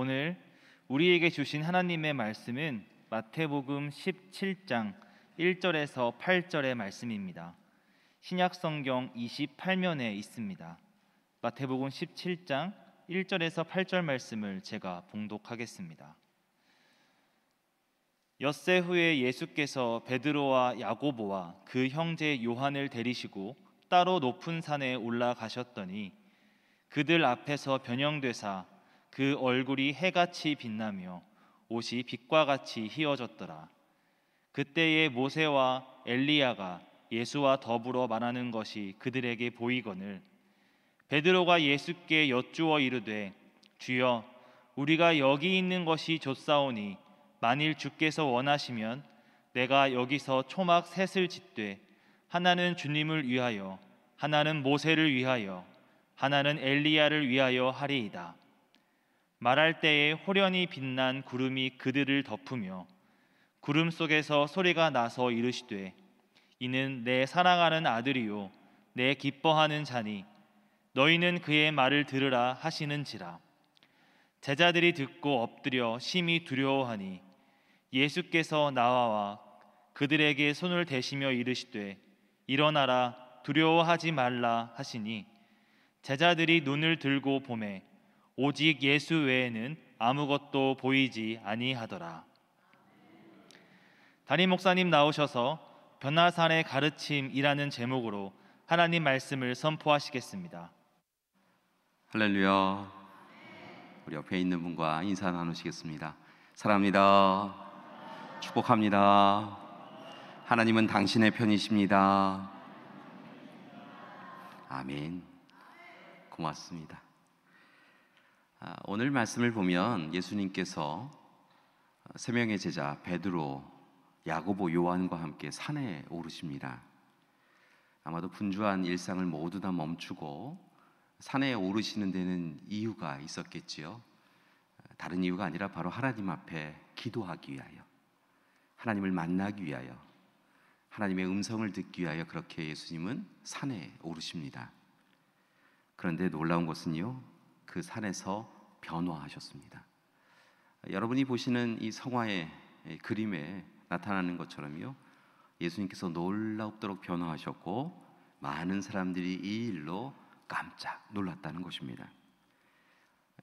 오늘 우리에게 주신 하나님의 말씀은 마태복음 17장 1절에서 8절의 말씀입니다. 신약성경 28면에 있습니다. 마태복음 17장 1절에서 8절 말씀을 제가 봉독하겠습니다. 엿새 후에 예수께서 베드로와 야고보와 그 형제 요한을 데리시고 따로 높은 산에 올라가셨더니 그들 앞에서 변형되사 그 얼굴이 해같이 빛나며 옷이 빛과 같이 희어졌더라. 그때에 모세와 엘리야가 예수와 더불어 말하는 것이 그들에게 보이거늘 베드로가 예수께 여쭈어 이르되 주여 우리가 여기 있는 것이 좋사오니 만일 주께서 원하시면 내가 여기서 초막 셋을 짓되 하나는 주님을 위하여 하나는 모세를 위하여 하나는 엘리야를 위하여 하리이다. 말할 때에 호련히 빛난 구름이 그들을 덮으며 구름 속에서 소리가 나서 이르시되 이는 내 사랑하는 아들이요 내 기뻐하는 자니 너희는 그의 말을 들으라 하시는지라. 제자들이 듣고 엎드려 심히 두려워하니 예수께서 나와 그들에게 손을 대시며 이르시되 일어나라 두려워하지 말라 하시니 제자들이 눈을 들고 보매 오직 예수 외에는 아무것도 보이지 아니하더라. 담임 목사님 나오셔서 변화산의 가르침이라는 제목으로 하나님 말씀을 선포하시겠습니다. 할렐루야. 우리 옆에 있는 분과 인사 나누시겠습니다. 사랑합니다. 축복합니다. 하나님은 당신의 편이십니다. 아멘. 고맙습니다. 오늘 말씀을 보면 예수님께서 세 명의 제자 베드로, 야고보, 요한과 함께 산에 오르십니다. 아마도 분주한 일상을 모두 다 멈추고 산에 오르시는 데는 이유가 있었겠지요. 다른 이유가 아니라 바로 하나님 앞에 기도하기 위하여, 하나님을 만나기 위하여, 하나님의 음성을 듣기 위하여 그렇게 예수님은 산에 오르십니다. 그런데 놀라운 것은요, 그 산에서 변화하셨습니다. 여러분이 보시는 이 성화의 그림에 나타나는 것처럼요, 예수님께서 놀랍도록 변화하셨고 많은 사람들이 이 일로 깜짝 놀랐다는 것입니다.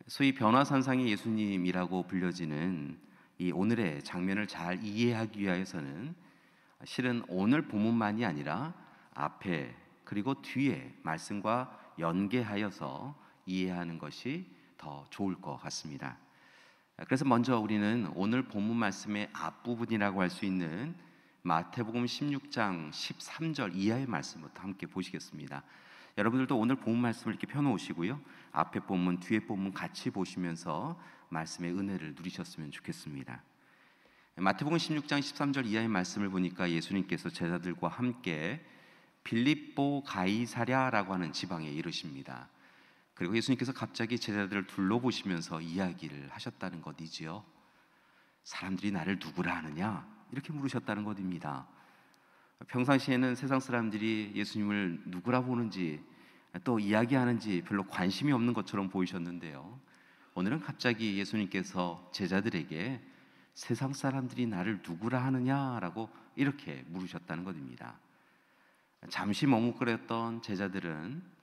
소위 변화산상의 예수님이라고 불려지는 이 오늘의 장면을 잘 이해하기 위해서는 실은 오늘 본문만이 아니라 앞에 그리고 뒤에 말씀과 연계하여서 이해하는 것이 더 좋을 것 같습니다. 그래서 먼저 우리는 오늘 본문 말씀의 앞부분이라고 할 수 있는 마태복음 16장 13절 이하의 말씀부터 함께 보시겠습니다. 여러분들도 오늘 본문 말씀을 이렇게 펴놓으시고요, 앞에 본문, 뒤에 본문 같이 보시면서 말씀의 은혜를 누리셨으면 좋겠습니다. 마태복음 16장 13절 이하의 말씀을 보니까 예수님께서 제자들과 함께 빌립보 가이사랴라고 하는 지방에 이르십니다. 그리고 예수님께서 갑자기 제자들을 둘러보시면서 이야기를 하셨다는 것이지요. 사람들이 나를 누구라 하느냐? 이렇게 물으셨다는 것입니다. 평상시에는 세상 사람들이 예수님을 누구라 보는지 또 이야기하는지 별로 관심이 없는 것처럼 보이셨는데요, 오늘은 갑자기 예수님께서 제자들에게 세상 사람들이 나를 누구라 하느냐라고 이렇게 물으셨다는 것입니다. 잠시 머뭇거렸던 제자들은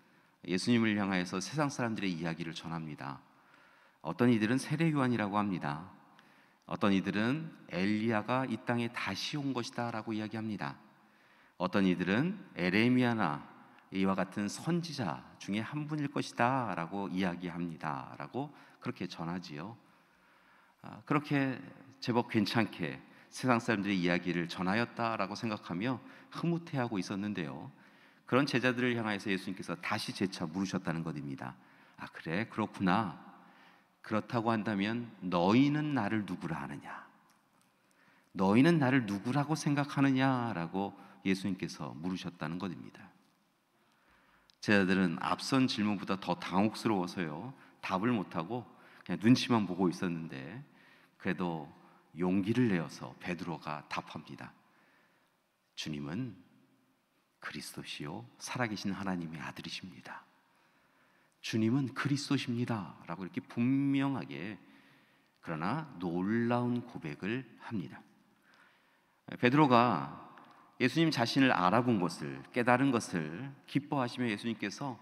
예수님을 향하여서 세상 사람들의 이야기를 전합니다. 어떤 이들은 세례 요한이라고 합니다. 어떤 이들은 엘리야가 이 땅에 다시 온 것이다 라고 이야기합니다. 어떤 이들은 에레미야나 이와 같은 선지자 중에 한 분일 것이다 라고 이야기합니다 라고 그렇게 전하지요. 그렇게 제법 괜찮게 세상 사람들의 이야기를 전하였다라고 생각하며 흐뭇해하고 있었는데요, 그런 제자들을 향해서 예수님께서 다시 재차 물으셨다는 것입니다. 아, 그래? 그렇구나. 그렇다고 한다면 너희는 나를 누구라 하느냐? 너희는 나를 누구라고 생각하느냐라고 예수님께서 물으셨다는 것입니다. 제자들은 앞선 질문보다 더 당혹스러워서요, 답을 못하고 그냥 눈치만 보고 있었는데, 그래도 용기를 내어서 베드로가 답합니다. 주님은 그리스도시요 살아계신 하나님의 아들이십니다. 주님은 그리스도십니다 라고 이렇게 분명하게 그러나 놀라운 고백을 합니다. 베드로가 예수님 자신을 알아본 것을, 깨달은 것을 기뻐하시며 예수님께서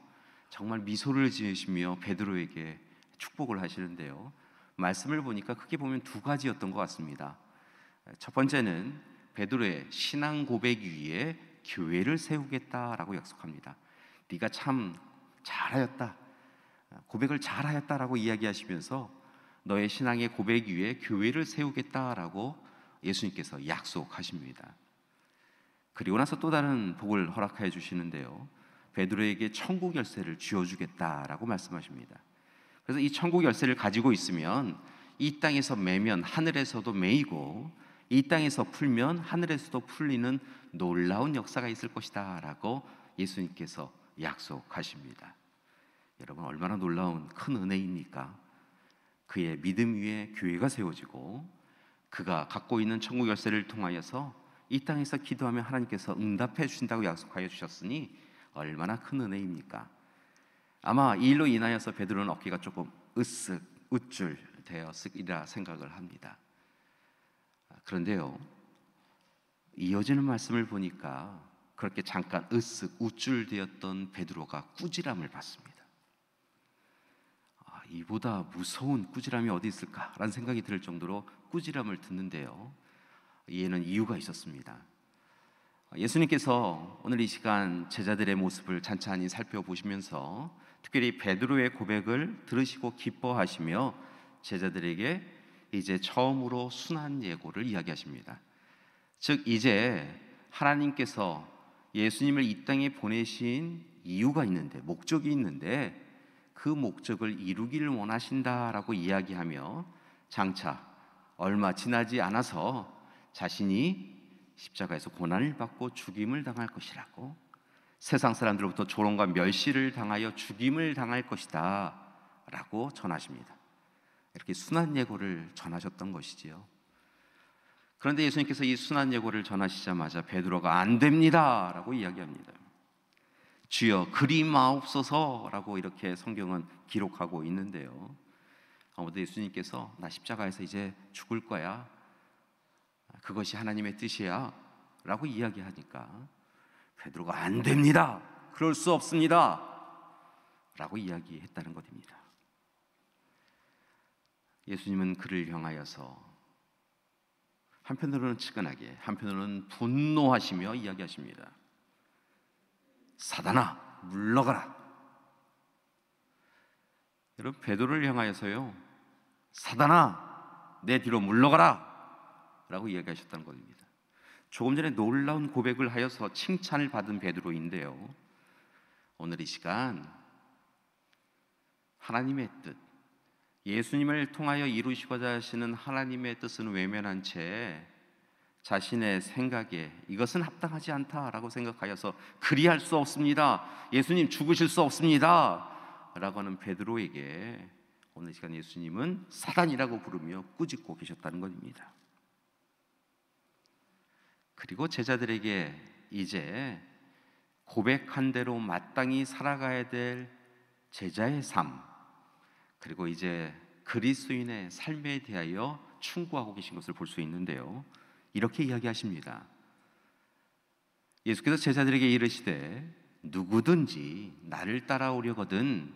정말 미소를 지으시며 베드로에게 축복을 하시는데요. 말씀을 보니까 크게 보면 두 가지였던 것 같습니다. 첫 번째는 베드로의 신앙 고백 위에 교회를 세우겠다라고 약속합니다. 네가 참 잘하였다, 고백을 잘하였다라고 이야기하시면서 너의 신앙의 고백 위에 교회를 세우겠다라고 예수님께서 약속하십니다. 그리고 나서 또 다른 복을 허락하여 주시는데요, 베드로에게 천국 열쇠를 쥐어주겠다라고 말씀하십니다. 그래서 이 천국 열쇠를 가지고 있으면 이 땅에서 매면 하늘에서도 매이고 이 땅에서 풀면 하늘에서도 풀리는 놀라운 역사가 있을 것이다 라고 예수님께서 약속하십니다. 여러분, 얼마나 놀라운 큰 은혜입니까? 그의 믿음 위에 교회가 세워지고 그가 갖고 있는 천국 열쇠를 통하여서 이 땅에서 기도하면 하나님께서 응답해 주신다고 약속하여 주셨으니 얼마나 큰 은혜입니까? 아마 이 일로 인하여서 베드로는 어깨가 조금 으쓱 우쭐 되었으리라 생각을 합니다. 그런데요, 이어지는 말씀을 보니까 그렇게 잠깐 으쓱 우쭐되었던 베드로가 꾸지람을 받습니다. 이보다 무서운 꾸지람이 어디 있을까라는 생각이 들 정도로 꾸지람을 듣는데요, 이에는 이유가 있었습니다. 예수님께서 오늘 이 시간 제자들의 모습을 찬찬히 살펴보시면서 특별히 베드로의 고백을 들으시고 기뻐하시며 제자들에게 이제 처음으로 순한 예고를 이야기하십니다. 즉, 이제 하나님께서 예수님을 이 땅에 보내신 이유가 있는데, 목적이 있는데 그 목적을 이루기를 원하신다라고 이야기하며 장차 얼마 지나지 않아서 자신이 십자가에서 고난을 받고 죽임을 당할 것이라고, 세상 사람들로부터 조롱과 멸시를 당하여 죽임을 당할 것이다 라고 전하십니다. 이렇게 순한 예고를 전하셨던 것이지요. 그런데 예수님께서 이 순한 예고를 전하시자마자 베드로가 안 됩니다 라고 이야기합니다. 주여 그리 마옵소서라고 이렇게 성경은 기록하고 있는데요, 아무도 예수님께서 나 십자가에서 이제 죽을 거야, 그것이 하나님의 뜻이야 라고 이야기하니까 베드로가 안 됩니다, 그럴 수 없습니다 라고 이야기했다는 것입니다. 예수님은 그를 향하여서 한편으로는 측은하게, 한편으로는 분노하시며 이야기하십니다. 사단아 물러가라. 여러분, 베드로를 향하여서요, 사단아 내 뒤로 물러가라 라고 이야기하셨다는 것입니다. 조금 전에 놀라운 고백을 하여서 칭찬을 받은 베드로인데요, 오늘 이 시간 하나님의 뜻, 예수님을 통하여 이루시고자 하시는 하나님의 뜻은 외면한 채 자신의 생각에 이것은 합당하지 않다라고 생각하여서 그리할 수 없습니다, 예수님 죽으실 수 없습니다 라고 하는 베드로에게 오늘 이 시간 예수님은 사단이라고 부르며 꾸짖고 계셨다는 것입니다. 그리고 제자들에게 이제 고백한 대로 마땅히 살아가야 될 제자의 삶, 그리고 이제 그리스도인의 삶에 대하여 충고하고 계신 것을 볼 수 있는데요, 이렇게 이야기하십니다. 예수께서 제자들에게 이르시되 누구든지 나를 따라오려거든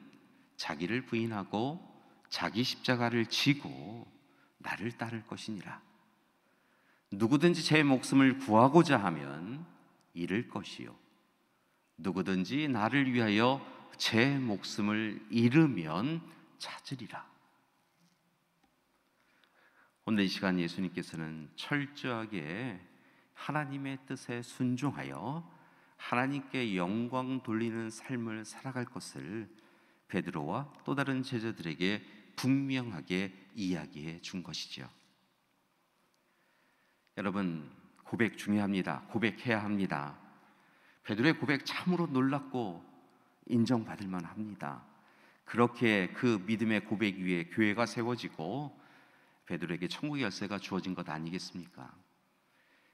자기를 부인하고 자기 십자가를 지고 나를 따를 것이니라. 누구든지 제 목숨을 구하고자 하면 잃을 것이요 누구든지 나를 위하여 제 목숨을 잃으면 찾으리라. 오늘 이 시간 예수님께서는 철저하게 하나님의 뜻에 순종하여 하나님께 영광 돌리는 삶을 살아갈 것을 베드로와 또 다른 제자들에게 분명하게 이야기해 준 것이죠. 여러분, 고백 중요합니다. 고백해야 합니다. 베드로의 고백 참으로 놀랍고 인정받을 만합니다. 그렇게 그 믿음의 고백 위에 교회가 세워지고 베드로에게 천국의 열쇠가 주어진 것 아니겠습니까?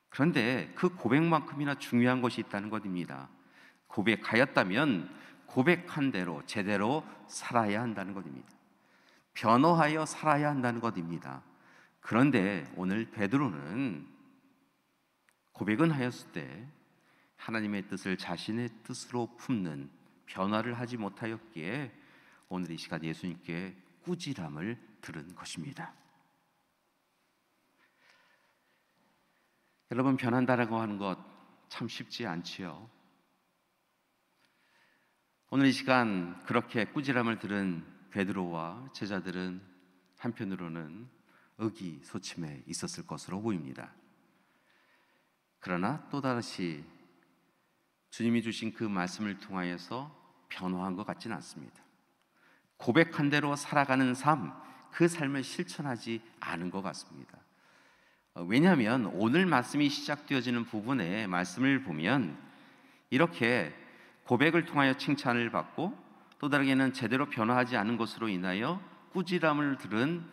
그런데 그 고백만큼이나 중요한 것이 있다는 것입니다. 고백하였다면 고백한 대로 제대로 살아야 한다는 것입니다. 변화하여 살아야 한다는 것입니다. 그런데 오늘 베드로는 고백은 하였을 때 하나님의 뜻을 자신의 뜻으로 품는 변화를 하지 못하였기에 오늘 이 시간 예수님께 꾸지람을 들은 것입니다. 여러분, 변한다라고 하는 것 참 쉽지 않지요. 오늘 이 시간 그렇게 꾸지람을 들은 베드로와 제자들은 한편으로는 의기소침해 있었을 것으로 보입니다. 그러나 또다시 주님이 주신 그 말씀을 통하여서 변화한 것 같지는 않습니다. 고백한 대로 살아가는 삶, 그 삶을 실천하지 않은 것 같습니다. 왜냐하면 오늘 말씀이 시작되어지는 부분의 말씀을 보면 이렇게 고백을 통하여 칭찬을 받고 또 다르게는 제대로 변화하지 않은 것으로 인하여 꾸지람을 들은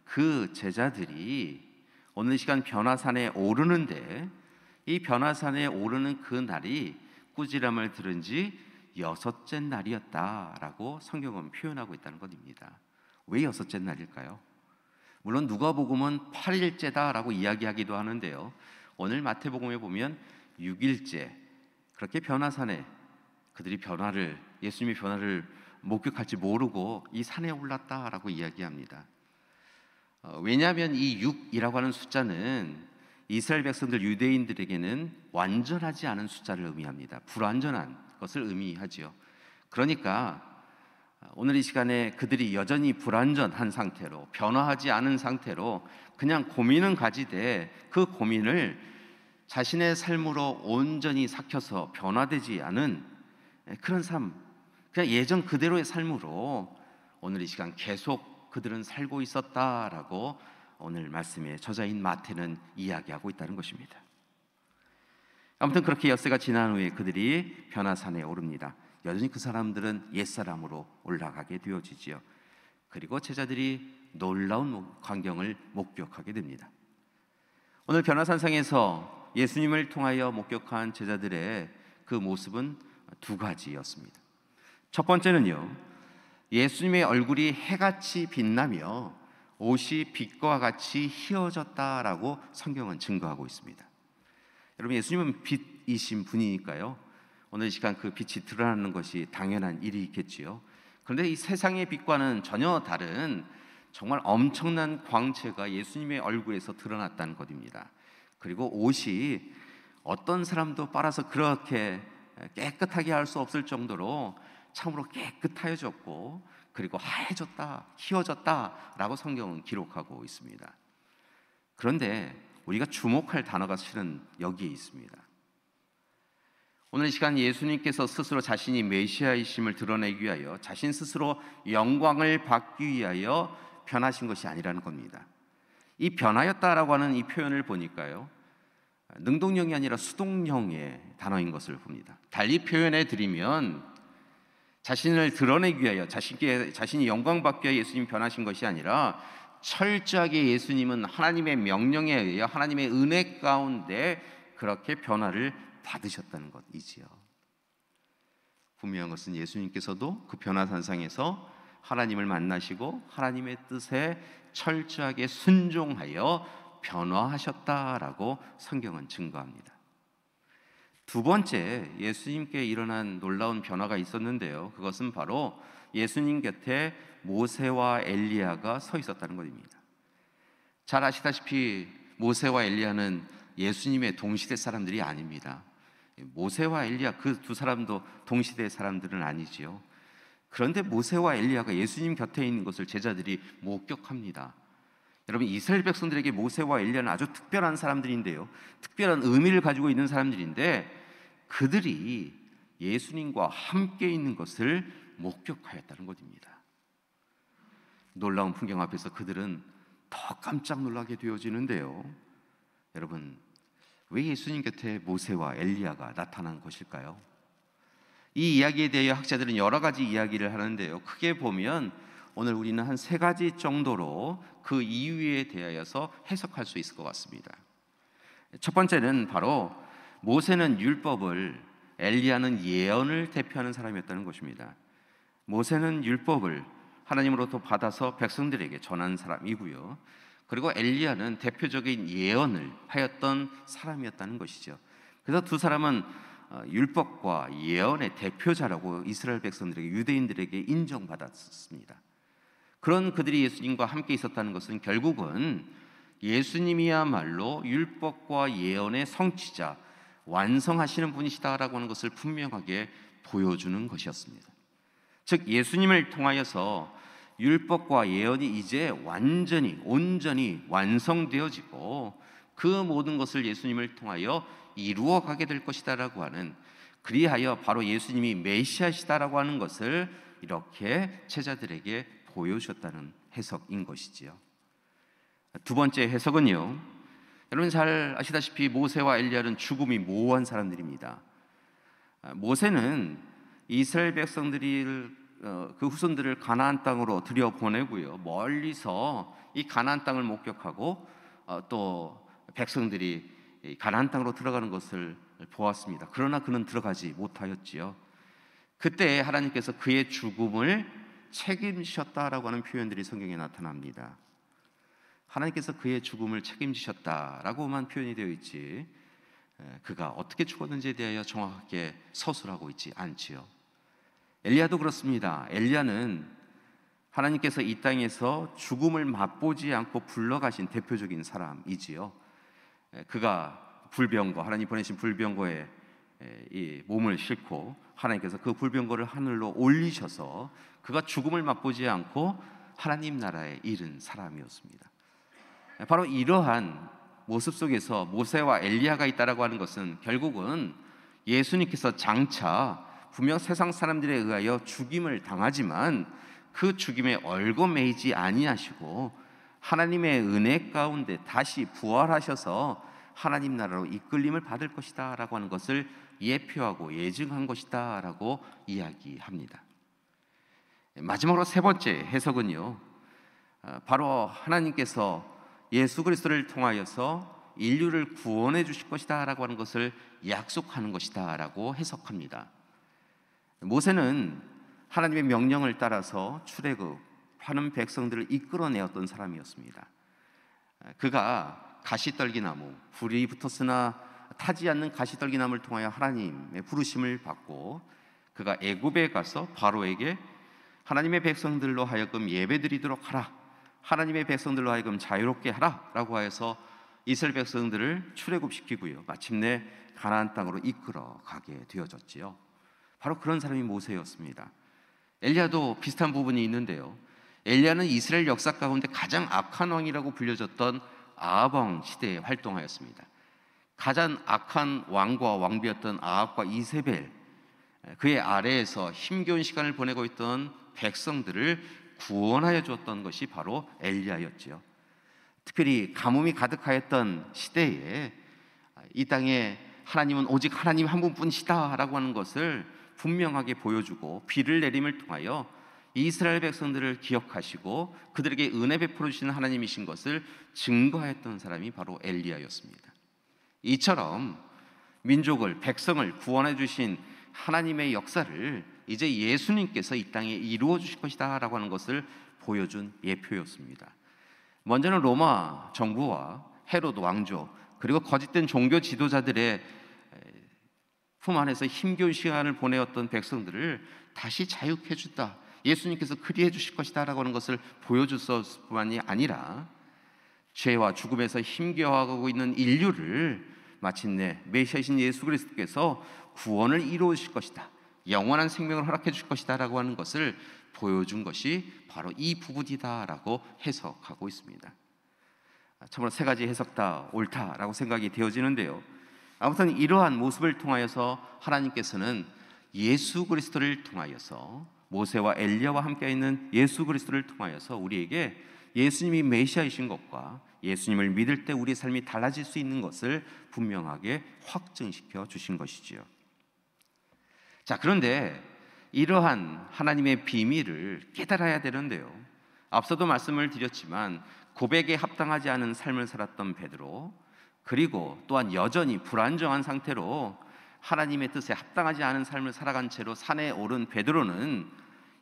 그 제자들이 오늘 이 시간 변화산에 오르는데, 이 변화산에 오르는 그 날이 꾸지람을 들은 지 6째 날이었다라고 성경은 표현하고 있다는 것입니다. 왜 6째 날일까요? 물론 누가복음은 8일째다라고 이야기하기도 하는데요, 오늘 마태복음에 보면 6일째, 그렇게 변화산에 그들이 예수님의 변화를 목격할지 모르고 이 산에 올랐다라고 이야기합니다. 왜냐하면 이 6이라고 하는 숫자는 이스라엘 백성들, 유대인들에게는 완전하지 않은 숫자를 의미합니다. 불완전한 것을 의미하지요. 그러니까 오늘 이 시간에 그들이 여전히 불완전한 상태로, 변화하지 않은 상태로 그냥 고민은 가지되 그 고민을 자신의 삶으로 온전히 삭혀서 변화되지 않은 그런 삶, 그냥 예전 그대로의 삶으로 오늘 이 시간 계속 그들은 살고 있었다라고 오늘 말씀의 저자인 마태는 이야기하고 있다는 것입니다. 아무튼 그렇게 엿새가 지난 후에 그들이 변화산에 오릅니다. 여전히 그 사람들은 옛사람으로 올라가게 되어지지요. 그리고 제자들이 놀라운 광경을 목격하게 됩니다. 오늘 변화산상에서 예수님을 통하여 목격한 제자들의 그 모습은 두 가지였습니다. 첫 번째는요, 예수님의 얼굴이 해같이 빛나며 옷이 빛과 같이 휘어졌다라고 성경은 증거하고 있습니다. 여러분, 예수님은 빛이신 분이니까요, 오늘 이 시간 그 빛이 드러나는 것이 당연한 일이겠지요. 그런데 이 세상의 빛과는 전혀 다른 정말 엄청난 광채가 예수님의 얼굴에서 드러났다는 것입니다. 그리고 옷이 어떤 사람도 빨아서 그렇게 깨끗하게 할 수 없을 정도로 참으로 깨끗하여졌고, 그리고 하얘졌다, 휘어졌다라고 성경은 기록하고 있습니다. 그런데 우리가 주목할 단어가 실은 여기에 있습니다. 오늘 이 시간 예수님께서 스스로 자신이 메시아이심을 드러내기 위하여 자신 스스로 영광을 받기 위하여 변하신 것이 아니라는 겁니다. 이 변하였다라고 하는 이 표현을 보니까요, 능동형이 아니라 수동형의 단어인 것을 봅니다. 달리 표현해 드리면 자신을 드러내기 위하여 자신이 영광 받기 위하여 예수님이 변하신 것이 아니라 철저하게 예수님은 하나님의 명령에 의해 하나님의 은혜 가운데 그렇게 변화를 받으셨다는 것이지요. 분명한 것은 예수님께서도 그 변화산상에서 하나님을 만나시고 하나님의 뜻에 철저하게 순종하여 변화하셨다라고 성경은 증거합니다. 두 번째, 예수님께 일어난 놀라운 변화가 있었는데요, 그것은 바로 예수님 곁에 모세와 엘리야가 서 있었다는 것입니다. 잘 아시다시피 모세와 엘리야는 예수님의 동시대 사람들이 아닙니다. 모세와 엘리야, 그 두 사람도 동시대 사람들은 아니지요. 그런데 모세와 엘리야가 예수님 곁에 있는 것을 제자들이 목격합니다. 여러분, 이스라엘 백성들에게 모세와 엘리야는 아주 특별한 사람들인데요, 특별한 의미를 가지고 있는 사람들인데 그들이 예수님과 함께 있는 것을 목격하였다는 것입니다. 놀라운 풍경 앞에서 그들은 더 깜짝 놀라게 되어지는데요, 여러분, 왜 예수님 곁에 모세와 엘리야가 나타난 것일까요? 이 이야기에 대해 학자들은 여러 가지 이야기를 하는데요, 크게 보면 오늘 우리는 한 3가지 정도로 그 이유에 대하여서 해석할 수 있을 것 같습니다. 첫 번째는 바로 모세는 율법을, 엘리야는 예언을 대표하는 사람이었다는 것입니다. 모세는 율법을, 하나님으로부터 받아서 백성들에게 전한 사람이고요. 그리고 엘리야는 대표적인 예언을 하였던 사람이었다는 것이죠. 그래서 두 사람은 율법과 예언의 대표자라고 이스라엘 백성들에게, 유대인들에게 인정받았습니다. 그런 그들이 예수님과 함께 있었다는 것은 결국은 예수님이야말로 율법과 예언의 성취자, 완성하시는 분이시다라고 하는 것을 분명하게 보여주는 것이었습니다. 즉 예수님을 통하여서 율법과 예언이 이제 온전히 완성되어지고 그 모든 것을 예수님을 통하여 이루어가게 될 것이다라고 하는, 그리하여 바로 예수님이 메시아시다라고 하는 것을 이렇게 제자들에게 보여주셨다는 해석인 것이지요. 두 번째 해석은요, 여러분 잘 아시다시피 모세와 엘리야는 죽음이 모호한 사람들입니다. 모세는 이스라엘 백성들을 그 후손들을 가나안 땅으로 들여보내고요, 멀리서 이 가나안 땅을 목격하고 또 백성들이 가나안 땅으로 들어가는 것을 보았습니다. 그러나 그는 들어가지 못하였지요. 그때 하나님께서 그의 죽음을 책임지셨다라고 하는 표현들이 성경에 나타납니다. 하나님께서 그의 죽음을 책임지셨다라고만 표현이 되어 있지, 그가 어떻게 죽었는지에 대하여 정확하게 서술하고 있지 않지요. 엘리야도 그렇습니다. 엘리야는 하나님께서 이 땅에서 죽음을 맛보지 않고 불러가신 대표적인 사람이지요. 그가 불병거, 하나님 보내신 불병거에 이 몸을 싣고 하나님께서 그 불병거를 하늘로 올리셔서 그가 죽음을 맛보지 않고 하나님 나라에 이른 사람이었습니다. 바로 이러한 모습 속에서 모세와 엘리야가 있다라고 하는 것은 결국은 예수님께서 장차 분명 세상 사람들에 의하여 죽임을 당하지만 그 죽임에 얼거매이지 아니하시고 하나님의 은혜 가운데 다시 부활하셔서 하나님 나라로 이끌림을 받을 것이다 라고 하는 것을 예표하고 예증한 것이다 라고 이야기합니다. 마지막으로 세 번째 해석은요, 바로 하나님께서 예수 그리스도를 통하여서 인류를 구원해 주실 것이다 라고 하는 것을 약속하는 것이다 라고 해석합니다. 모세는 하나님의 명령을 따라서 출애굽하는 백성들을 이끌어내었던 사람이었습니다. 그가 가시떨기나무, 불이 붙었으나 타지 않는 가시떨기나무를 통하여 하나님의 부르심을 받고 그가 애굽에 가서 바로에게 하나님의 백성들로 하여금 예배드리도록 하라, 하나님의 백성들로 하여금 자유롭게 하라 라고 하여서 이스라엘 백성들을 출애굽시키고요, 마침내 가나안 땅으로 이끌어 가게 되어졌지요. 바로 그런 사람이 모세였습니다. 엘리야도 비슷한 부분이 있는데요, 엘리야는 이스라엘 역사 가운데 가장 악한 왕이라고 불려졌던 아합 왕 시대에 활동하였습니다. 가장 악한 왕과 왕비였던 아합과 이세벨, 그의 아래에서 힘겨운 시간을 보내고 있던 백성들을 구원하여 주었던 것이 바로 엘리야였지요. 특별히 가뭄이 가득하였던 시대에 이 땅에 하나님은 오직 하나님 한 분뿐이시다라고 하는 것을 분명하게 보여주고 비를 내림을 통하여 이스라엘 백성들을 기억하시고 그들에게 은혜 베풀어 주시는 하나님이신 것을 증거하였던 사람이 바로 엘리야였습니다. 이처럼 민족을, 백성을 구원해 주신 하나님의 역사를 이제 예수님께서 이 땅에 이루어 주실 것이다 라고 하는 것을 보여준 예표였습니다. 먼저는 로마 정부와 헤롯 왕조, 그리고 거짓된 종교 지도자들의 품 안에서 힘겨운 시간을 보내었던 백성들을 다시 자유케 해준다, 예수님께서 그리해 주실 것이다 라고 하는 것을 보여줬을 뿐만이 아니라 죄와 죽음에서 힘겨워하고 있는 인류를 마침내 메시아이신 예수 그리스도께서 구원을 이루실 것이다, 영원한 생명을 허락해 주실 것이다 라고 하는 것을 보여준 것이 바로 이 부분이다 라고 해석하고 있습니다. 참으로 세 가지 해석 다 옳다라고 생각이 되어지는데요, 아무튼 이러한 모습을 통하여서 하나님께서는 예수 그리스도를 통하여서, 모세와 엘리야와 함께 있는 예수 그리스도를 통하여서 우리에게 예수님이 메시아이신 것과 예수님을 믿을 때 우리의 삶이 달라질 수 있는 것을 분명하게 확증시켜 주신 것이지요. 자, 그런데 이러한 하나님의 비밀을 깨달아야 되는데요, 앞서도 말씀을 드렸지만 고백에 합당하지 않은 삶을 살았던 베드로, 그리고 또한 여전히 불안정한 상태로 하나님의 뜻에 합당하지 않은 삶을 살아간 채로 산에 오른 베드로는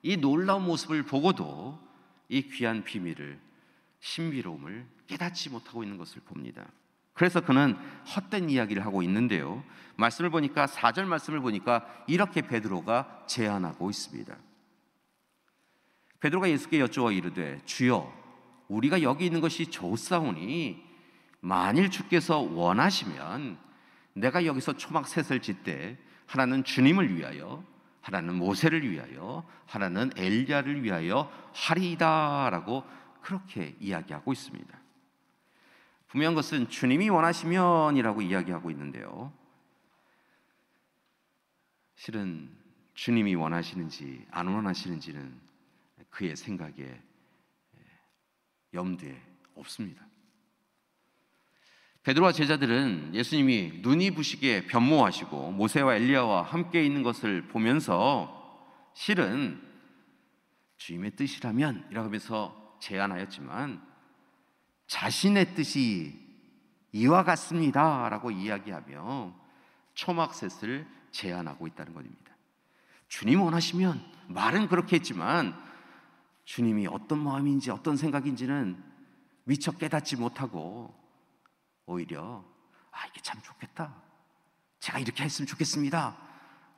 이 놀라운 모습을 보고도 이 귀한 비밀을, 신비로움을 깨닫지 못하고 있는 것을 봅니다. 그래서 그는 헛된 이야기를 하고 있는데요, 말씀을 보니까 4절 말씀을 보니까 이렇게 베드로가 제안하고 있습니다. 베드로가 예수께 여쭈어 이르되 주여 우리가 여기 있는 것이 좋사오니 만일 주께서 원하시면 내가 여기서 초막 셋을 짓되 하나는 주님을 위하여, 하나는 모세를 위하여, 하나는 엘리야를 위하여 하리이다 라고 그렇게 이야기하고 있습니다. 분명한 것은 주님이 원하시면이라고 이야기하고 있는데요, 실은 주님이 원하시는지 안 원하시는지는 그의 생각에, 염두에 없습니다. 베드로와 제자들은 예수님이 눈이 부시게 변모하시고 모세와 엘리야와 함께 있는 것을 보면서 실은 주님의 뜻이라면 이라고 하면서 제안하였지만 자신의 뜻이 이와 같습니다 라고 이야기하며 초막셋을 제안하고 있다는 것입니다. 주님 원하시면, 말은 그렇게 했지만 주님이 어떤 마음인지 어떤 생각인지는 미처 깨닫지 못하고 오히려 이게 참 좋겠다, 제가 이렇게 했으면 좋겠습니다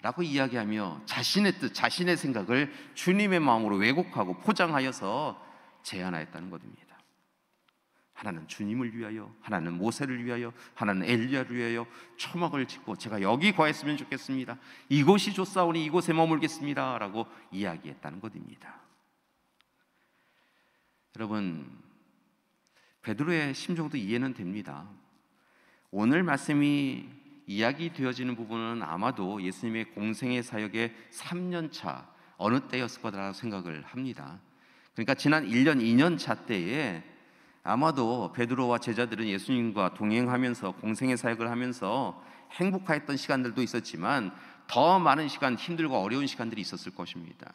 라고 이야기하며 자신의 뜻, 자신의 생각을 주님의 마음으로 왜곡하고 포장하여서 제안하였다는 것입니다. 하나는 주님을 위하여, 하나는 모세를 위하여, 하나는 엘리야를 위하여 초막을 짓고 제가 여기 거했으면 좋겠습니다, 이곳이 좋사오니 이곳에 머물겠습니다 라고 이야기했다는 것입니다. 여러분, 베드로의 심정도 이해는 됩니다. 오늘 말씀이 이야기 되어지는 부분은 아마도 예수님의 공생의 사역의 3년차 어느 때였을 거라고 생각을 합니다. 그러니까 지난 1년, 2년 차 때에 아마도 베드로와 제자들은 예수님과 동행하면서 공생의 사역을 하면서 행복했던 시간들도 있었지만 더 많은 시간, 힘들고 어려운 시간들이 있었을 것입니다.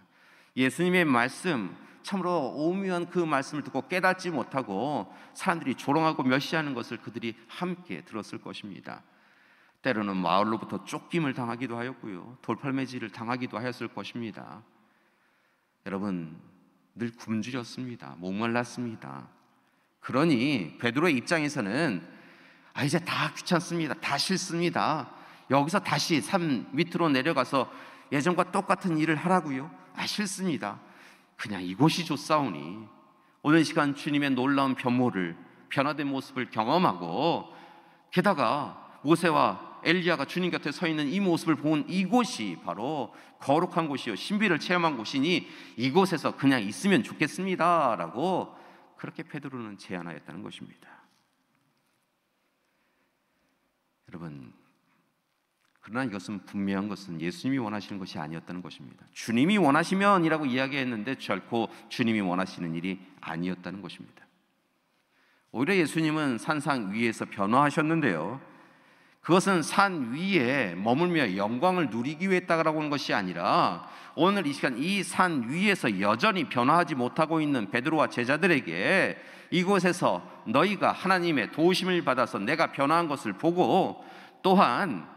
예수님의 말씀, 참으로 오묘한 그 말씀을 듣고 깨닫지 못하고 사람들이 조롱하고 멸시하는 것을 그들이 함께 들었을 것입니다. 때로는 마을로부터 쫓김을 당하기도 하였고요, 돌팔매질을 당하기도 하였을 것입니다. 여러분, 늘 굶주렸습니다. 목말랐습니다. 그러니 베드로의 입장에서는 이제 다 귀찮습니다, 다 싫습니다, 여기서 다시 산 밑으로 내려가서 예전과 똑같은 일을 하라고요? 싫습니다, 그냥 이곳이 좋사오니 오늘 시간 주님의 놀라운 변모를, 변화된 모습을 경험하고 게다가 모세와 엘리야가 주님 곁에 서 있는 이 모습을 본 이곳이 바로 거룩한 곳이요 신비를 체험한 곳이니 이곳에서 그냥 있으면 좋겠습니다 라고 그렇게 베드로는 제안하였다는 것입니다. 여러분, 그러나 이것은 분명한 것은 예수님이 원하시는 것이 아니었다는 것입니다. 주님이 원하시면이라고 이야기했는데 결코 주님이 원하시는 일이 아니었다는 것입니다. 오히려 예수님은 산상 위에서 변화하셨는데요, 그것은 산 위에 머물며 영광을 누리기 위해 했다고 하는 것이 아니라 오늘 이 시간 이 산 위에서 여전히 변화하지 못하고 있는 베드로와 제자들에게 이곳에서 너희가 하나님의 도우심을 받아서 내가 변화한 것을 보고 또한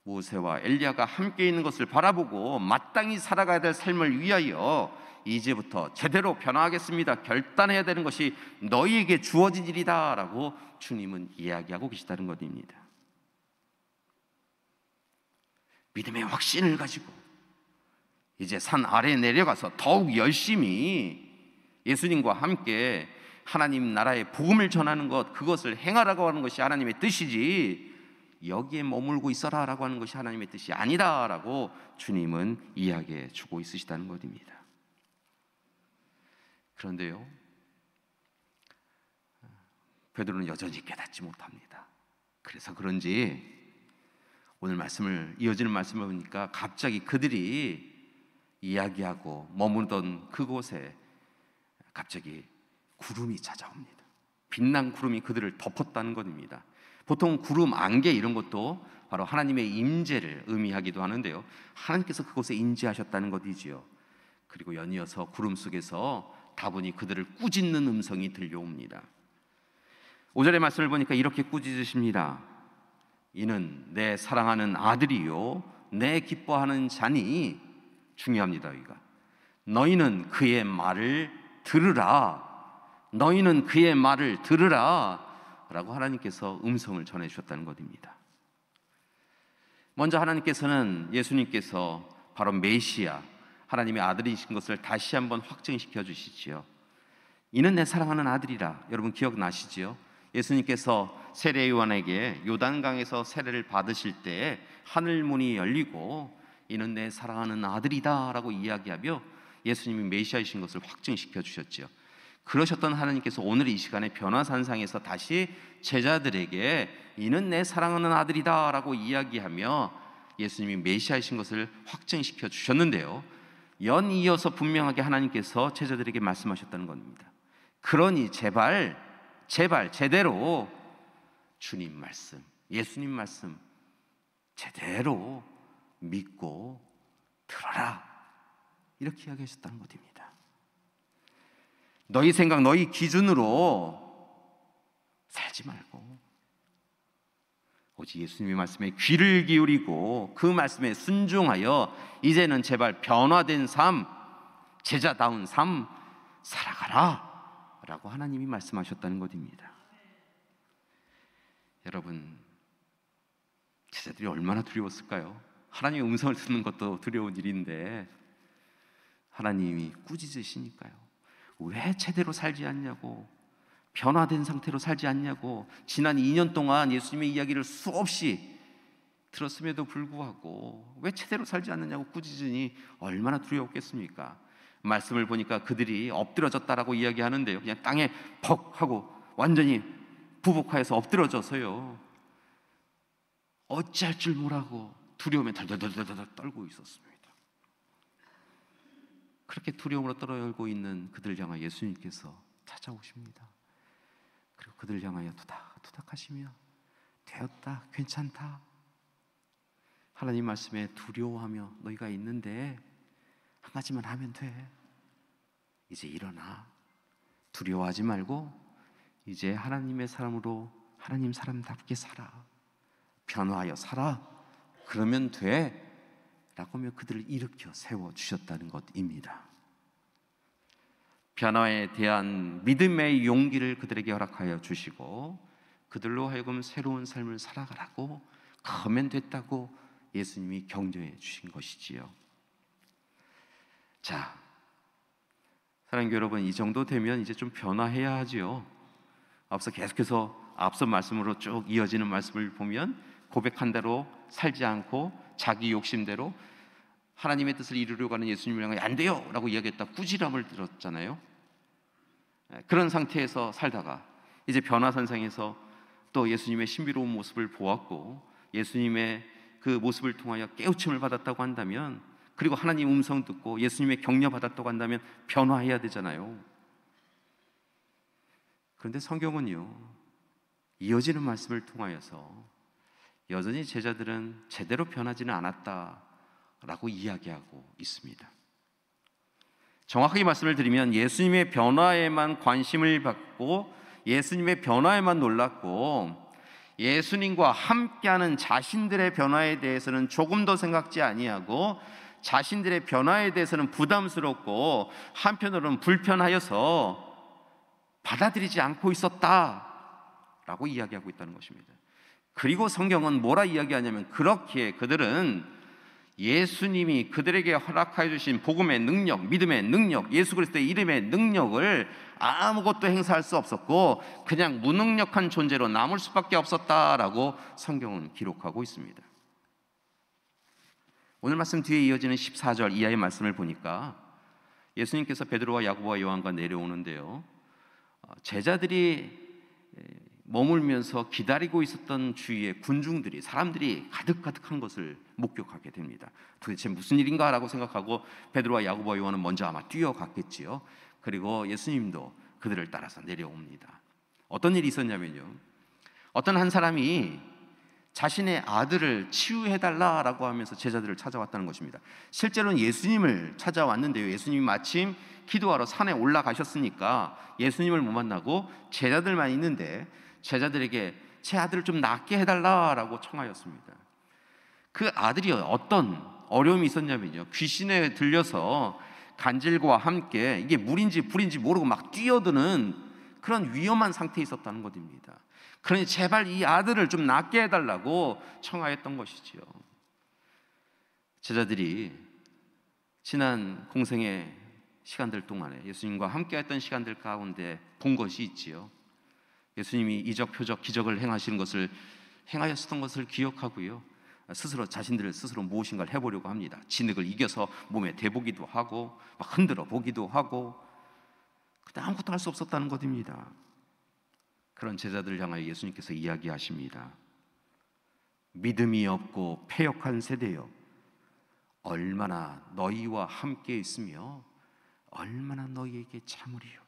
모세와 엘리야가 함께 있는 것을 바라보고 마땅히 살아가야 될 삶을 위하여 이제부터 제대로 변화하겠습니다, 결단해야 되는 것이 너희에게 주어진 일이다 라고 주님은 이야기하고 계시다는 것입니다. 믿음의 확신을 가지고 이제 산 아래에 내려가서 더욱 열심히 예수님과 함께 하나님 나라의 복음을 전하는 것, 그것을 행하라고 하는 것이 하나님의 뜻이지 여기에 머물고 있어라 라고 하는 것이 하나님의 뜻이 아니다 라고 주님은 이야기해 주고 있으시다는 것입니다. 그런데요, 베드로는 여전히 깨닫지 못합니다. 그래서 그런지 오늘 말씀을, 이어지는 말씀을 보니까 갑자기 그들이 이야기하고 머무르던 그곳에 갑자기 구름이 찾아옵니다. 빛난 구름이 그들을 덮었다는 것입니다. 보통 구름, 안개 이런 것도 바로 하나님의 임재를 의미하기도 하는데요, 하나님께서 그곳에 임재하셨다는 것이지요. 그리고 연이어서 구름 속에서 다분히 그들을 꾸짖는 음성이 들려옵니다. 5절의 말씀을 보니까 이렇게 꾸짖으십니다. 이는 내 사랑하는 아들이요 내 기뻐하는 자니, 중요합니다. 여기가 너희는 그의 말을 들으라. 너희는 그의 말을 들으라 라고 하나님께서 음성을 전해주셨다는 것입니다. 먼저 하나님께서는 예수님께서 바로 메시아, 하나님의 아들이신 것을 다시 한번 확증시켜 주시지요. 이는 내 사랑하는 아들이라. 여러분 기억나시지요? 예수님께서 세례 요한에게 요단강에서 세례를 받으실 때 하늘 문이 열리고 이는 내 사랑하는 아들이다 라고 이야기하며 예수님이 메시아이신 것을 확증시켜 주셨지요. 그러셨던 하나님께서 오늘 이 시간에 변화산상에서 다시 제자들에게 이는 내 사랑하는 아들이다 라고 이야기하며 예수님이 메시아이신 것을 확증시켜 주셨는데요, 연이어서 분명하게 하나님께서 제자들에게 말씀하셨다는 겁니다. 그러니 제발 제대로 주님 말씀, 예수님 말씀 제대로 믿고 들어라, 이렇게 이야기하셨다는 것입니다. 너희 생각, 너희 기준으로 살지 말고 오직 예수님의 말씀에 귀를 기울이고 그 말씀에 순종하여 이제는 제발 변화된 삶, 제자다운 삶 살아가라 라고 하나님이 말씀하셨다는 것입니다. 여러분, 제자들이 얼마나 두려웠을까요? 하나님의 음성을 듣는 것도 두려운 일인데 하나님이 꾸짖으시니까요. 왜 제대로 살지 않냐고, 변화된 상태로 살지 않냐고, 지난 2년 동안 예수님의 이야기를 수없이 들었음에도 불구하고 왜 제대로 살지 않느냐고 꾸짖으니 얼마나 두려웠겠습니까? 말씀을 보니까 그들이 엎드러졌다라고 이야기하는데요, 그냥 땅에 퍽 하고 완전히 부복하여서 엎드러져서요, 어찌할 줄 모르고 두려움에 덜덜덜덜 떨고 있었습니다. 그렇게 두려움으로 떨어져 있는 그들 향하여 예수님께서 찾아오십니다. 그리고 그들 향하여 투닥투닥하시며 되었다, 괜찮다, 하나님 말씀에 두려워하며 너희가 있는데 한 가지만 하면 돼. 이제 일어나. 두려워하지 말고 이제 하나님의 사람으로 하나님 사람답게 살아. 변화하여 살아. 그러면 돼 라고 하며 그들을 일으켜 세워주셨다는 것입니다. 변화에 대한 믿음의 용기를 그들에게 허락하여 주시고 그들로 하여금 새로운 삶을 살아가라고, 그러면 됐다고 예수님이 격려해 주신 것이지요. 자, 사랑하는 여러분, 이 정도 되면 이제 좀 변화해야 하지요. 계속해서 앞서 말씀으로 쭉 이어지는 말씀을 보면 고백한 대로 살지 않고 자기 욕심대로 하나님의 뜻을 이루려고 하는 예수님을 향해 안 돼요 라고 이야기했다 꾸지람을 들었잖아요. 그런 상태에서 살다가 이제 변화산상에서 또 예수님의 신비로운 모습을 보았고 예수님의 그 모습을 통하여 깨우침을 받았다고 한다면, 그리고 하나님 음성 듣고 예수님의 격려 받았다고 한다면 변화해야 되잖아요. 그런데 성경은요, 이어지는 말씀을 통하여서 여전히 제자들은 제대로 변하지는 않았다라고 이야기하고 있습니다. 정확하게 말씀을 드리면 예수님의 변화에만 관심을 받고 예수님의 변화에만 놀랐고 예수님과 함께하는 자신들의 변화에 대해서는 조금 더 생각지 아니하고 자신들의 변화에 대해서는 부담스럽고 한편으로는 불편하여서 받아들이지 않고 있었다라고 이야기하고 있다는 것입니다. 그리고 성경은 뭐라 이야기하냐면 그렇기에 그들은 예수님이 그들에게 허락하여 주신 복음의 능력, 믿음의 능력, 예수 그리스도의 이름의 능력을 아무것도 행사할 수 없었고 그냥 무능력한 존재로 남을 수밖에 없었다라고 성경은 기록하고 있습니다. 오늘 말씀 뒤에 이어지는 14절 이하의 말씀을 보니까 예수님께서 베드로와 야고보와 요한과 내려오는데요, 제자들이 머물면서 기다리고 있었던 주위에 군중들이, 사람들이 가득가득한 것을 목격하게 됩니다. 도대체 무슨 일인가 라고 생각하고 베드로와 야고보와 요한은 먼저 아마 뛰어갔겠지요. 그리고 예수님도 그들을 따라서 내려옵니다. 어떤 일이 있었냐면요, 어떤 한 사람이 자신의 아들을 치유해달라라고 하면서 제자들을 찾아왔다는 것입니다. 실제로는 예수님을 찾아왔는데요, 예수님이 마침 기도하러 산에 올라가셨으니까 예수님을 못 만나고 제자들만 있는데 제자들에게 제 아들을 좀 낫게 해달라라고 청하였습니다. 그 아들이 어떤 어려움이 있었냐면요, 귀신에 들려서 간질과 함께 이게 물인지 불인지 모르고 막 뛰어드는 그런 위험한 상태에 있었다는 것입니다. 그러니 제발 이 아들을 좀 낫게 해달라고 청하였던 것이지요. 제자들이 지난 공생의 시간들 동안에 예수님과 함께했던 시간들 가운데 본 것이 있지요. 예수님이 이적, 표적, 기적을 행하였던 것을 기억하고요. 스스로 자신들을 스스로 무엇인가를 해보려고 합니다. 진흙을 이겨서 몸에 대보기도 하고 막 흔들어 보기도 하고, 그때 아무것도 할 수 없었다는 것입니다. 그런 제자들을 향하여 예수님께서 이야기하십니다. 믿음이 없고 패역한 세대여, 얼마나 너희와 함께 있으며 얼마나 너희에게 참으리요.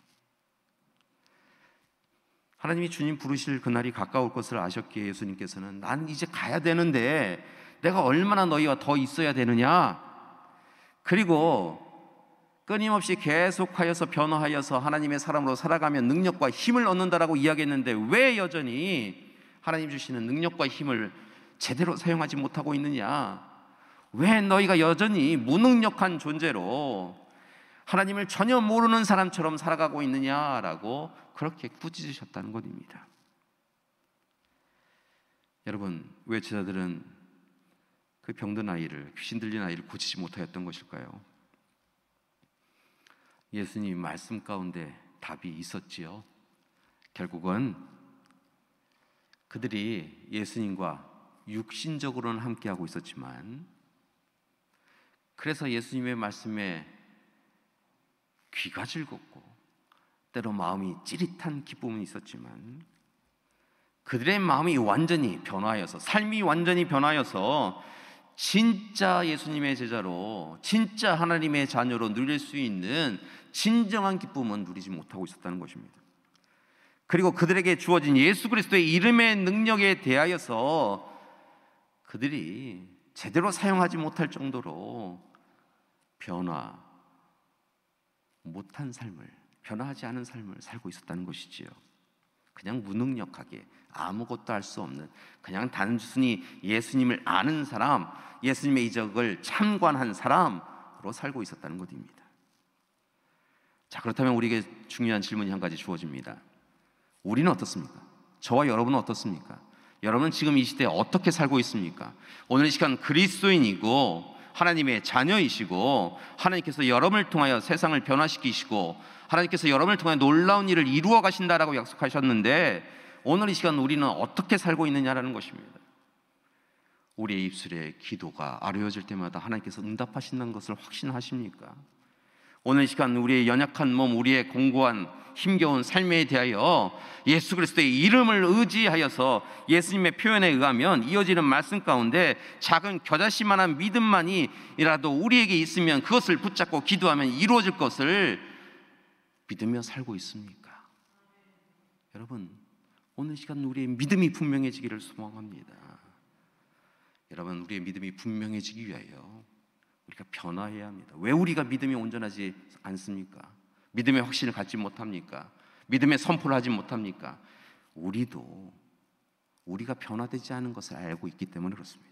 하나님이 주님 부르실 그날이 가까울 것을 아셨기에 예수님께서는 난 이제 가야 되는데 내가 얼마나 너희와 더 있어야 되느냐, 그리고 끊임없이 계속하여서 변화하여서 하나님의 사람으로 살아가면 능력과 힘을 얻는다라고 이야기했는데 왜 여전히 하나님 주시는 능력과 힘을 제대로 사용하지 못하고 있느냐, 왜 너희가 여전히 무능력한 존재로 하나님을 전혀 모르는 사람처럼 살아가고 있느냐라고 그렇게 꾸짖으셨다는 것입니다. 여러분, 왜 제자들은 그 병든 아이를, 귀신 들린 아이를 고치지 못하였던 것일까요? 예수님 말씀 가운데 답이 있었지요. 결국은 그들이 예수님과 육신적으로는 함께하고 있었지만, 그래서 예수님의 말씀에 귀가 즐겁고 때로 마음이 찌릿한 기쁨은 있었지만, 그들의 마음이 완전히 변화하여서, 삶이 완전히 변화하여서 진짜 예수님의 제자로, 진짜 하나님의 자녀로 누릴 수 있는 진정한 기쁨은 누리지 못하고 있었다는 것입니다. 그리고 그들에게 주어진 예수 그리스도의 이름의 능력에 대하여서 그들이 제대로 사용하지 못할 정도로 변화하지 않은 삶을 살고 있었다는 것이지요. 그냥 무능력하게 아무것도 할 수 없는, 그냥 단순히 예수님을 아는 사람, 예수님의 이적을 참관한 사람으로 살고 있었다는 것입니다. 자, 그렇다면 우리에게 중요한 질문이 한 가지 주어집니다. 우리는 어떻습니까? 저와 여러분은 어떻습니까? 여러분은 지금 이 시대에 어떻게 살고 있습니까? 오늘 이 시간 그리스도인이고 하나님의 자녀이시고, 하나님께서 여러분을 통하여 세상을 변화시키시고, 하나님께서 여러분을 통하여 놀라운 일을 이루어 가신다라고 약속하셨는데, 오늘 이 시간 우리는 어떻게 살고 있느냐라는 것입니다. 우리의 입술에 기도가 아뢰어질 때마다 하나님께서 응답하신다는 것을 확신하십니까? 오늘 이 시간 우리의 연약한 몸, 우리의 공고한 힘겨운 삶에 대하여 예수 그리스도의 이름을 의지하여서 예수님의 표현에 의하면 이어지는 말씀 가운데 작은 겨자씨만한 믿음만이라도 우리에게 있으면 그것을 붙잡고 기도하면 이루어질 것을 믿으며 살고 있습니까? 여러분, 오늘 시간 우리의 믿음이 분명해지기를 소망합니다. 여러분, 우리의 믿음이 분명해지기 위하여 우리가 변화해야 합니다. 왜 우리가 믿음이 온전하지 않습니까? 믿음의 확신을 갖지 못합니까? 믿음의 선포를 하지 못합니까? 우리가 변화되지 않은 것을 알고 있기 때문에 그렇습니다.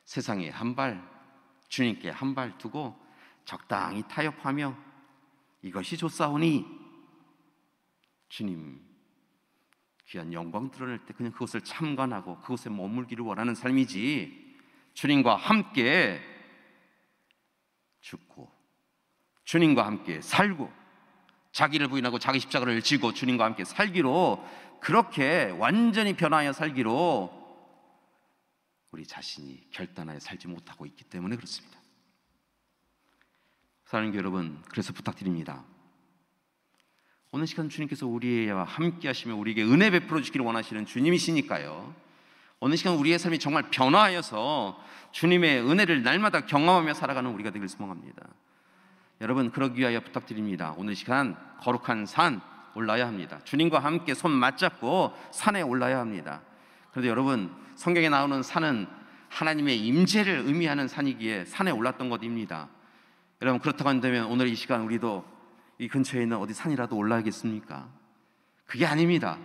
세상에 한 발, 주님께 한 발 두고 적당히 타협하며 이것이 좋사오니 주님 귀한 영광 드러낼 때 그냥 그것을 참관하고 그것에 머물기를 원하는 삶이지, 주님과 함께 죽고 주님과 함께 살고 자기를 부인하고 자기 십자가를 지고 주님과 함께 살기로, 그렇게 완전히 변화하여 살기로 우리 자신이 결단하여 살지 못하고 있기 때문에 그렇습니다. 사랑하는 여러분, 그래서 부탁드립니다. 오늘 시간 주님께서 우리와 함께 하시며 우리에게 은혜 베풀어 주기를 원하시는 주님이시니까요, 오늘 시간 우리의 삶이 정말 변화하여서 주님의 은혜를 날마다 경험하며 살아가는 우리가 되길 소망합니다. 여러분, 그러기 위하여 부탁드립니다. 오늘 시간 거룩한 산 올라야 합니다. 주님과 함께 손 맞잡고 산에 올라야 합니다. 그런데 여러분, 성경에 나오는 산은 하나님의 임재를 의미하는 산이기에 산에 올랐던 것입니다. 여러분, 그렇다고 한다면 오늘 이 시간 우리도 이 근처에 있는 어디 산이라도 올라야겠습니까? 그게 아닙니다.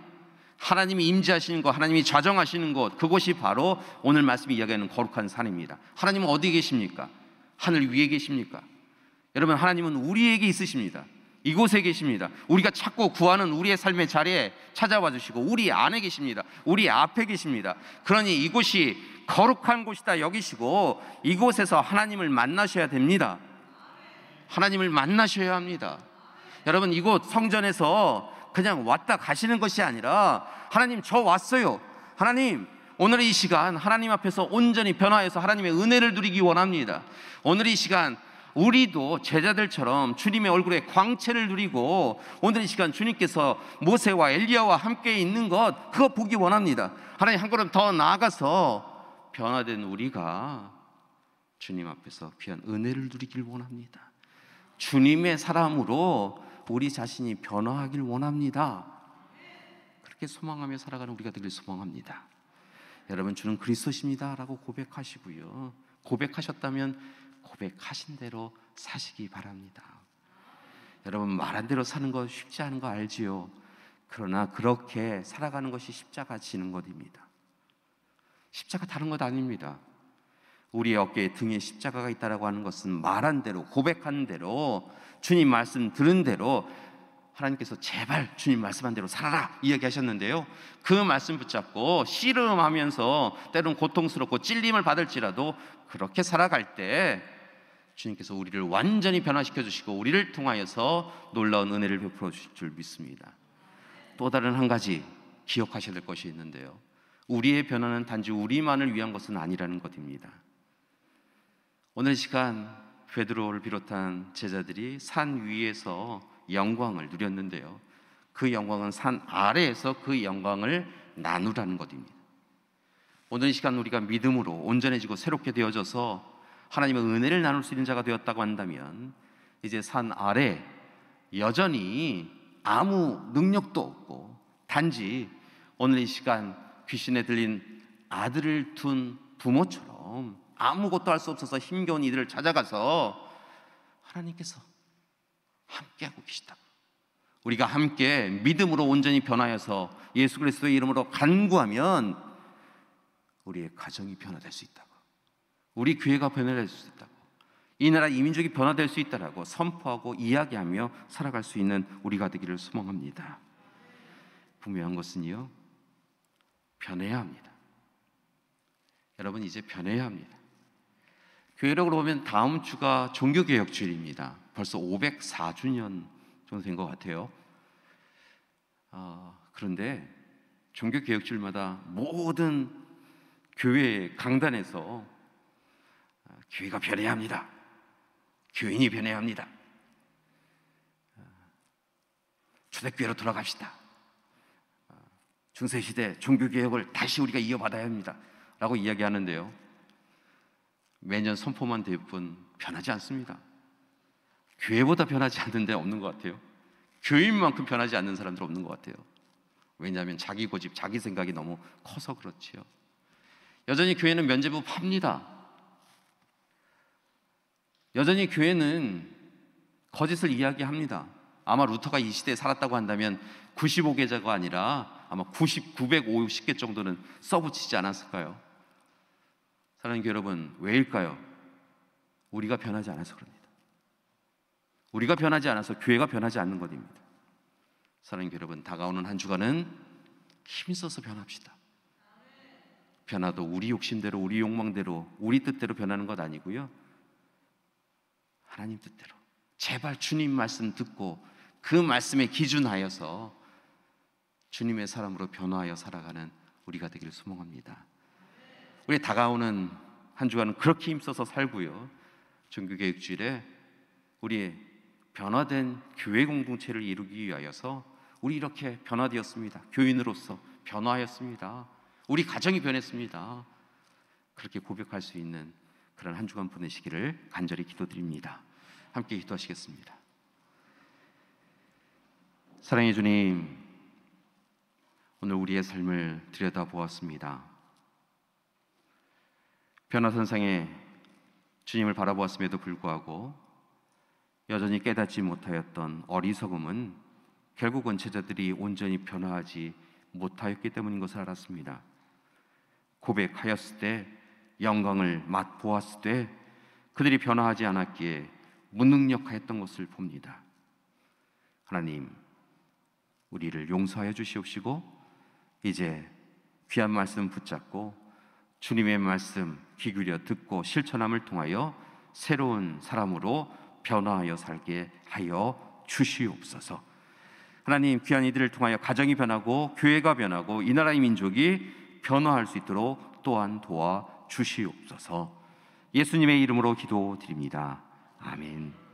하나님이 임재하시는 곳, 하나님이 좌정하시는 곳, 그곳이 바로 오늘 말씀이 이야기하는 거룩한 산입니다. 하나님은 어디 계십니까? 하늘 위에 계십니까? 여러분, 하나님은 우리에게 있으십니다. 이곳에 계십니다. 우리가 찾고 구하는 우리의 삶의 자리에 찾아와 주시고 우리 안에 계십니다. 우리 앞에 계십니다. 그러니 이곳이 거룩한 곳이다 여기시고 이곳에서 하나님을 만나셔야 됩니다. 하나님을 만나셔야 합니다. 여러분, 이곳 성전에서 그냥 왔다 가시는 것이 아니라 하나님, 저 왔어요. 하나님, 오늘 이 시간 하나님 앞에서 온전히 변화해서 하나님의 은혜를 누리기 원합니다. 오늘 이 시간 우리도 제자들처럼 주님의 얼굴에 광채를 누리고 오늘 이 시간 주님께서 모세와 엘리야와 함께 있는 것, 그거 보기 원합니다. 하나님, 한 걸음 더 나아가서 변화된 우리가 주님 앞에서 귀한 은혜를 누리길 원합니다. 주님의 사람으로 우리 자신이 변화하길 원합니다. 그렇게 소망하며 살아가는 우리가 되길 소망합니다. 여러분, 주는 그리스도십니다 라고 고백하시고요, 고백하셨다면 고백하신 대로 사시기 바랍니다. 여러분, 말한 대로 사는 거 쉽지 않은 거 알지요? 그러나 그렇게 살아가는 것이 십자가 지는 것입니다. 십자가 다른 것 아닙니다. 우리의 어깨에 등에 십자가가 있다라고 하는 것은 말한 대로, 고백한 대로, 주님 말씀 들은 대로 하나님께서 제발 주님 말씀한 대로 살아라 이야기하셨는데요, 그 말씀 붙잡고 씨름하면서 때론 고통스럽고 찔림을 받을지라도 그렇게 살아갈 때 주님께서 우리를 완전히 변화시켜 주시고 우리를 통하여서 놀라운 은혜를 베풀어 주실 줄 믿습니다. 또 다른 한 가지 기억하셔야 될 것이 있는데요, 우리의 변화는 단지 우리만을 위한 것은 아니라는 것입니다. 오늘 시간 베드로를 비롯한 제자들이 산 위에서 영광을 누렸는데요, 그 영광은 산 아래에서 그 영광을 나누라는 것입니다. 오늘 이 시간 우리가 믿음으로 온전해지고 새롭게 되어져서 하나님의 은혜를 나눌 수 있는 자가 되었다고 한다면, 이제 산 아래 여전히 아무 능력도 없고 단지 오늘 이 시간 귀신에 들린 아들을 둔 부모처럼 아무것도 할 수 없어서 힘겨운 이들을 찾아가서 하나님께서 함께하고 계시다고, 우리가 함께 믿음으로 온전히 변화해서 예수 그리스도의 이름으로 간구하면 우리의 가정이 변화될 수 있다고, 우리 교회가 변화될 수 있다고, 이 나라 이민족이 변화될 수 있다라고 선포하고 이야기하며 살아갈 수 있는 우리가 되기를 소망합니다. 분명한 것은요, 변해야 합니다. 여러분, 이제 변해야 합니다. 교회력으로 보면 다음 주가 종교개혁주일입니다. 벌써 504주년 정도 된 것 같아요. 그런데 종교개혁주일마다 모든 교회 강단에서 교회가 변해야 합니다. 교인이 변해야 합니다. 초대교회로 돌아갑시다. 중세시대 종교개혁을 다시 우리가 이어받아야 합니다 라고 이야기하는데요, 매년 선포만 될 뿐 변하지 않습니다. 교회보다 변하지 않는 데 없는 것 같아요. 교인만큼 변하지 않는 사람들 없는 것 같아요. 왜냐하면 자기 고집, 자기 생각이 너무 커서 그렇지요. 여전히 교회는 면죄부 팝니다. 여전히 교회는 거짓을 이야기합니다. 아마 루터가 이 시대에 살았다고 한다면 95개자가 아니라 아마 950개 정도는 써붙이지 않았을까요? 사랑하는 교회 여러분, 왜일까요? 우리가 변하지 않아서 그럽니다. 우리가 변하지 않아서 교회가 변하지 않는 것입니다. 사랑하는 교회 여러분, 다가오는 한 주간은 힘써서 변합시다. 변화도 우리 욕심대로, 우리 욕망대로, 우리 뜻대로 변하는 것 아니고요, 하나님 뜻대로 제발 주님 말씀 듣고 그 말씀에 기준하여서 주님의 사람으로 변화하여 살아가는 우리가 되기를 소망합니다. 우리 다가오는 한 주간은 그렇게 힘써서 살고요, 종교개혁주일에 우리의 변화된 교회 공동체를 이루기 위하여서 우리 이렇게 변화되었습니다. 교인으로서 변화하였습니다. 우리 가정이 변했습니다. 그렇게 고백할 수 있는 그런 한 주간 보내시기를 간절히 기도드립니다. 함께 기도하시겠습니다. 사랑의 주님, 오늘 우리의 삶을 들여다보았습니다. 변화선상에 주님을 바라보았음에도 불구하고 여전히 깨닫지 못하였던 어리석음은 결국은 제자들이 온전히 변화하지 못하였기 때문인 것을 알았습니다. 고백하였을 때, 영광을 맛보았을 때 그들이 변화하지 않았기에 무능력하였던 것을 봅니다. 하나님, 우리를 용서하여 주시옵시고 이제 귀한 말씀 붙잡고 주님의 말씀 귀 기울여 듣고 실천함을 통하여 새로운 사람으로 변화하여 살게 하여 주시옵소서. 하나님, 귀한 이들을 통하여 가정이 변하고 교회가 변하고 이 나라의 민족이 변화할 수 있도록 또한 도와 주시옵소서. 예수님의 이름으로 기도드립니다. 아멘.